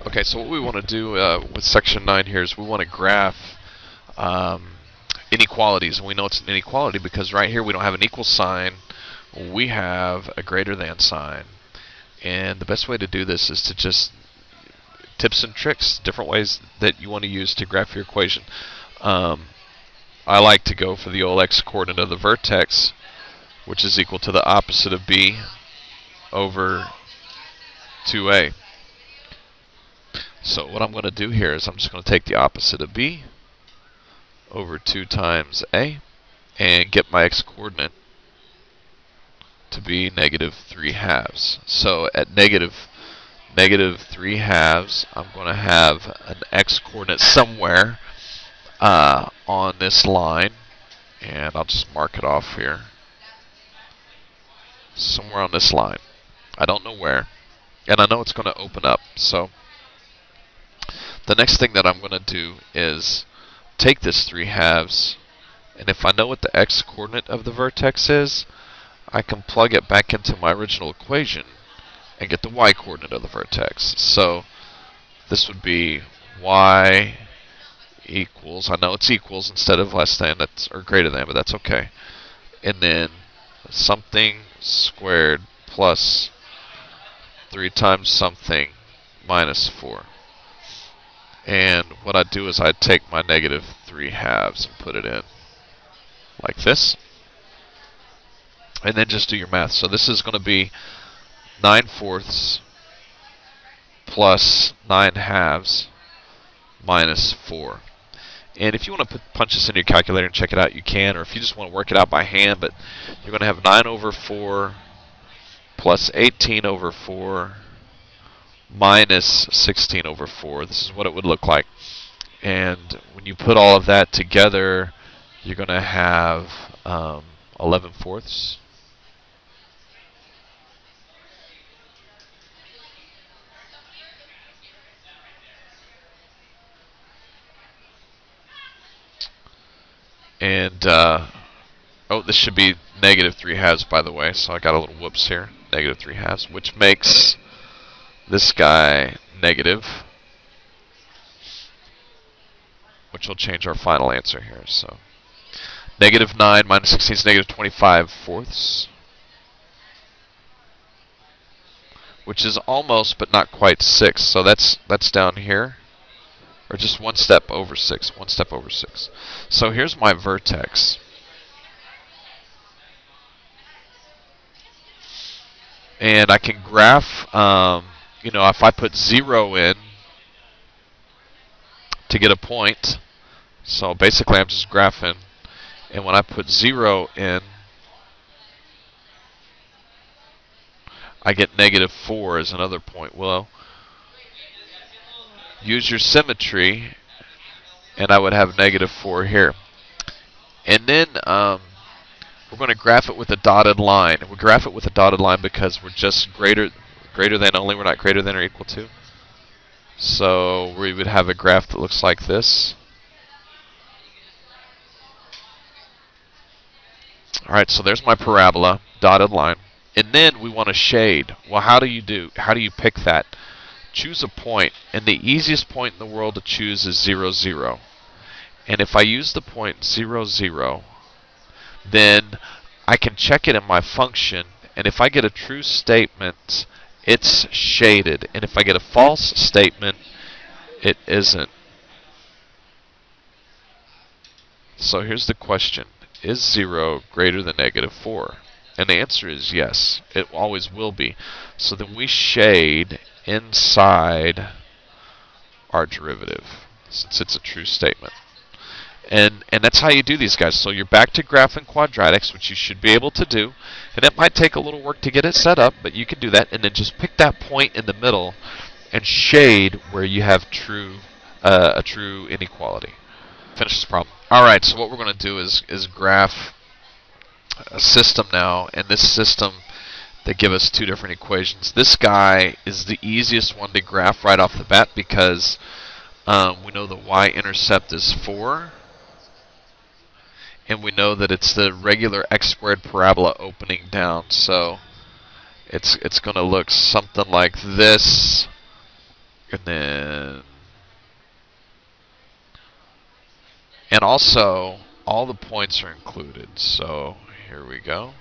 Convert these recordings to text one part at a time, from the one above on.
Okay, so what we want to do with section 9 here is we want to graph inequalities. And we know it's an inequality because right here we don't have an equal sign, we have a greater than sign. And the best way to do this is to just tips and tricks, different ways that you want to use to graph your equation. I like to go for the old x-coordinate of the vertex, which is equal to the opposite of b over 2a. So what I'm going to do here is I'm just going to take the opposite of b over 2 times a and get my x-coordinate to be -3/2. So at -3/2, I'm going to have an x-coordinate somewhere on this line, and I'll just mark it off here. Somewhere on this line. I don't know where, and I know it's going to open up. So the next thing that I'm going to do is take this 3/2, and if I know what the x-coordinate of the vertex is, I can plug it back into my original equation and get the y-coordinate of the vertex. So this would be y equals, I know it's equals instead of less than, or greater than, but that's okay. And then something squared plus 3 times something minus 4. And what I do is I take my -3/2 and put it in like this. And then just do your math. So this is going to be 9/4 plus 9/2 minus 4. And if you want to punch this into your calculator and check it out, you can. Or if you just want to work it out by hand, but you're going to have 9/4 plus 18/4 minus 16/4. This is what it would look like. And when you put all of that together, you're going to have 11/4. And, oh, this should be -3/2, by the way, so I got a little whoops here. -3/2, which makes this guy negative, which will change our final answer here. So -9 minus 16 is -25/4, which is almost but not quite 6. So that's down here, or just one step over 6. One step over 6. So here's my vertex. And I can graph, you know, if I put 0 in to get a point, so basically I'm just graphing, and when I put 0 in, I get -4 as another point. Well, use your symmetry, and I would have -4 here. And then we're going to graph it with a dotted line. And we graph it with a dotted line because we're just greater than only. We're not greater than or equal to. So we would have a graph that looks like this. Alright, so there's my parabola, dotted line. And then we want to shade. Well, how do you pick that? Choose a point, and the easiest point in the world to choose is 0, 0. And if I use the point 0, 0, then I can check it in my function, and if I get a true statement, it's shaded, and if I get a false statement, it isn't. So here's the question. Is 0 greater than -4? And the answer is yes. It always will be. So then we shade inside our derivative, since it's a true statement. And that's how you do these guys. So you're back to graphing quadratics, which you should be able to do. And it might take a little work to get it set up, but you can do that. And then just pick that point in the middle and shade where you have a true inequality. Finish this problem. Alright, so what we're going to do is graph a system now. And this system, they give us two different equations. This guy is the easiest one to graph right off the bat because we know the y-intercept is 4. And we know that it's the regular x-squared parabola opening down. So it's going to look something like this. And then, and also, all the points are included. So here we go.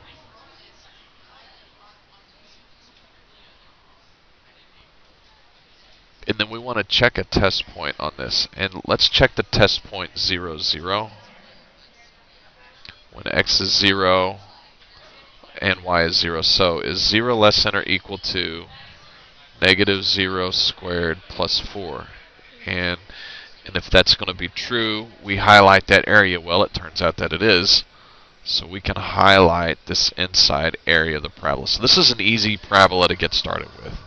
And then we want to check a test point on this. And let's check the test point 0, 0. When x is 0 and y is 0. So is 0 less than or equal to negative 0 squared plus 4? And if that's going to be true, we highlight that area. Well, it turns out that it is. So we can highlight this inside area of the parabola. So this is an easy parabola to get started with.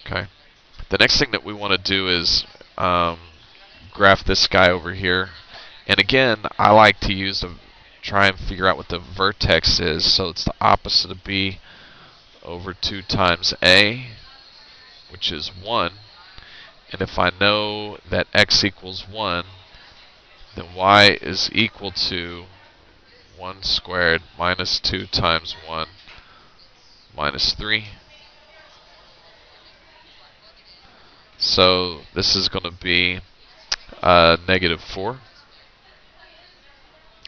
Okay. The next thing that we want to do is graph this guy over here. And again, I like to use try and figure out what the vertex is. So it's the opposite of b over 2 times a, which is 1. And if I know that x equals 1, then y is equal to 1 squared minus 2 times 1 minus 3. So this is going to be negative 4.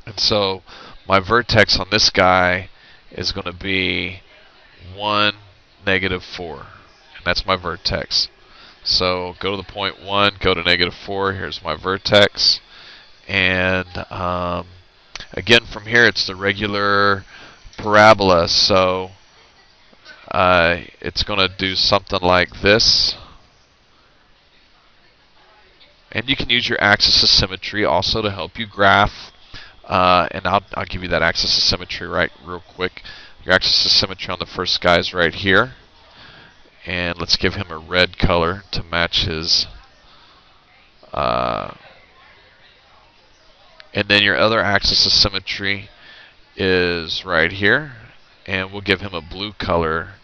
And so my vertex on this guy is going to be 1, negative 4. And that's my vertex. So go to the point 1, go to negative 4. Here's my vertex. And again, from here, it's the regular parabola. So it's going to do something like this. And you can use your axis of symmetry also to help you graph. And I'll give you that axis of symmetry real quick. Your axis of symmetry on the first guy is right here. And let's give him a red color to match his. And then your other axis of symmetry is right here. And we'll give him a blue color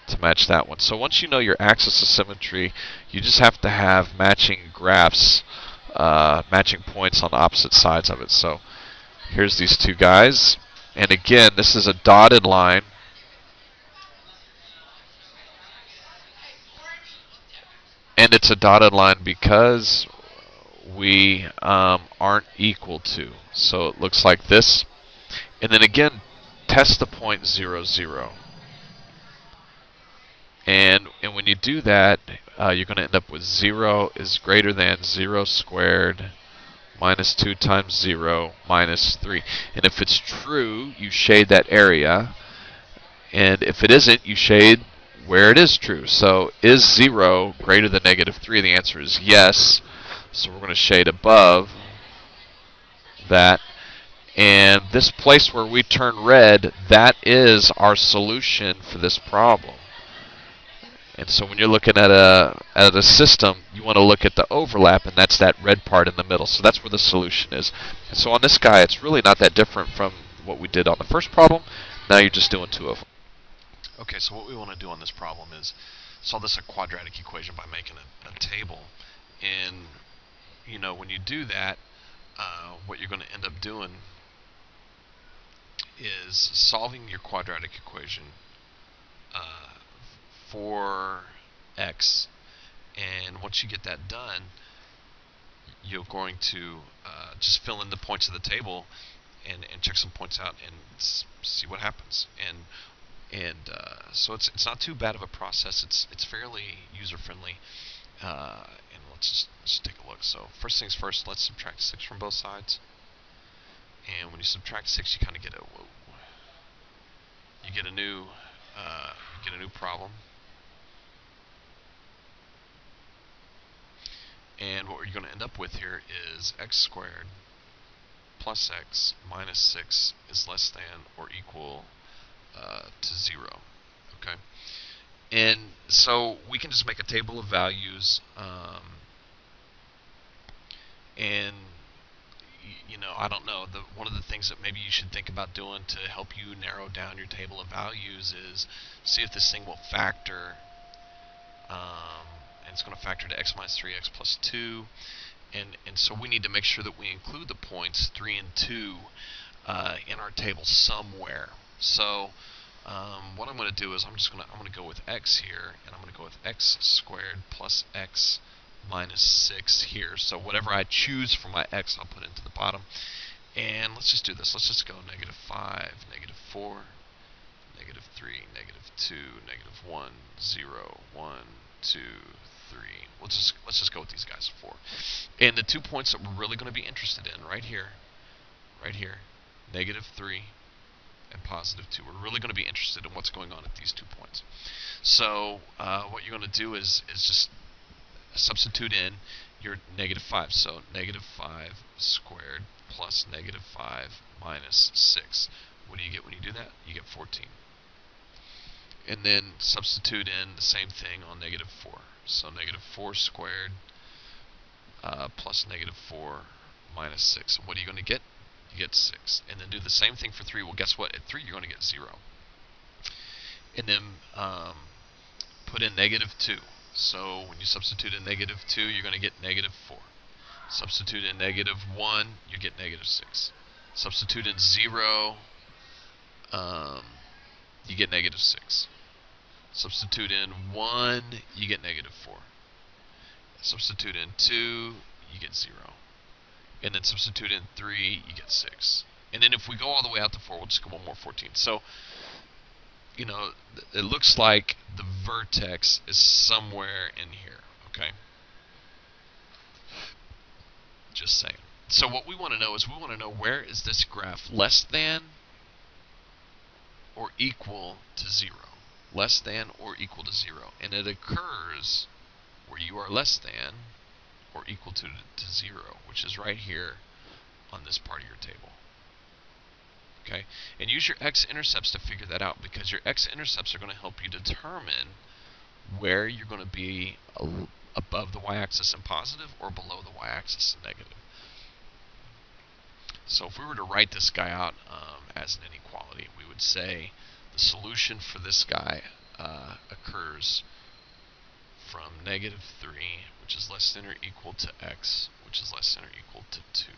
to match that one. So once you know your axis of symmetry, you just have to have matching graphs, matching points on the opposite sides of it. So here's these two guys. And again, this is a dotted line. And it's a dotted line because we aren't equal to. So it looks like this. And then again, test the point 0, 0. And when you do that, you're going to end up with 0 is greater than 0 squared minus 2 times 0 minus 3. And if it's true, you shade that area. And if it isn't, you shade where it is true. So is 0 greater than negative 3? The answer is yes. So we're going to shade above that. And this place where we turn red, that is our solution for this problem. And so when you're looking at a system, you want to look at the overlap, and that's that red part in the middle. So that's where the solution is. And so on this guy, it's really not that different from what we did on the first problem. Now you're just doing two of them. Okay, so what we want to do on this problem is solve this a quadratic equation by making a table. And, you know, when you do that, what you're going to end up doing is solving your quadratic equation for x. And once you get that done, you're going to just fill in the points of the table and check some points out and see what happens. And so it's not too bad of a process. It's fairly user friendly. And let's just take a look. So first things first, let's subtract 6 from both sides. And when you subtract 6, you kind of get you get a new problem. And what you're going to end up with here is x squared plus x minus 6 is less than or equal to 0. Okay, and so we can just make a table of values, and you know, I don't know, one of the things that maybe you should think about doing to help you narrow down your table of values is see if this thing will factor. And it's going to factor to x minus 3x plus 2, and so we need to make sure that we include the points 3 and 2 in our table somewhere. So What I'm going to do is I'm going to go with x here, and I'm going to go with x squared plus x minus 6 here. So whatever I choose for my x, I'll put into the bottom. And let's just do this. Let's just go negative 5, negative 4, negative 3, negative 2, negative 1, 0, 1, 2, 3. Let's just go with these guys 4. And the 2 points that we're really going to be interested in right here, negative 3 and positive 2. We're really going to be interested in what's going on at these 2 points. So what you're going to do is just substitute in your negative 5. So negative 5 squared plus negative 5 minus 6. What do you get when you do that? You get 14. And then substitute in the same thing on negative 4. So negative 4 squared plus negative 4 minus 6. And what are you going to get? You get 6. And then do the same thing for 3. Well, guess what? At 3, you're going to get 0. And then put in negative 2. So when you substitute in negative 2, you're going to get negative 4. Substitute in negative 1, you get negative 6. Substitute in 0, you get negative 6. Substitute in 1, you get negative 4. Substitute in 2, you get 0. And then substitute in 3, you get 6. And then if we go all the way out to 4, we'll just go one more 14. So, you know, it looks like the vertex is somewhere in here, okay? Just saying. So what we want to know is we want to know where is this graph less than or equal to 0. Less than or equal to 0. And it occurs where you are less than or equal to 0, which is right here on this part of your table. Okay? And use your x-intercepts to figure that out, because your x-intercepts are going to help you determine where you're going to be above the y-axis in positive or below the y-axis in negative. So if we were to write this guy out as an inequality, we would say the solution for this guy occurs from negative 3, which is less than or equal to x, which is less than or equal to 2.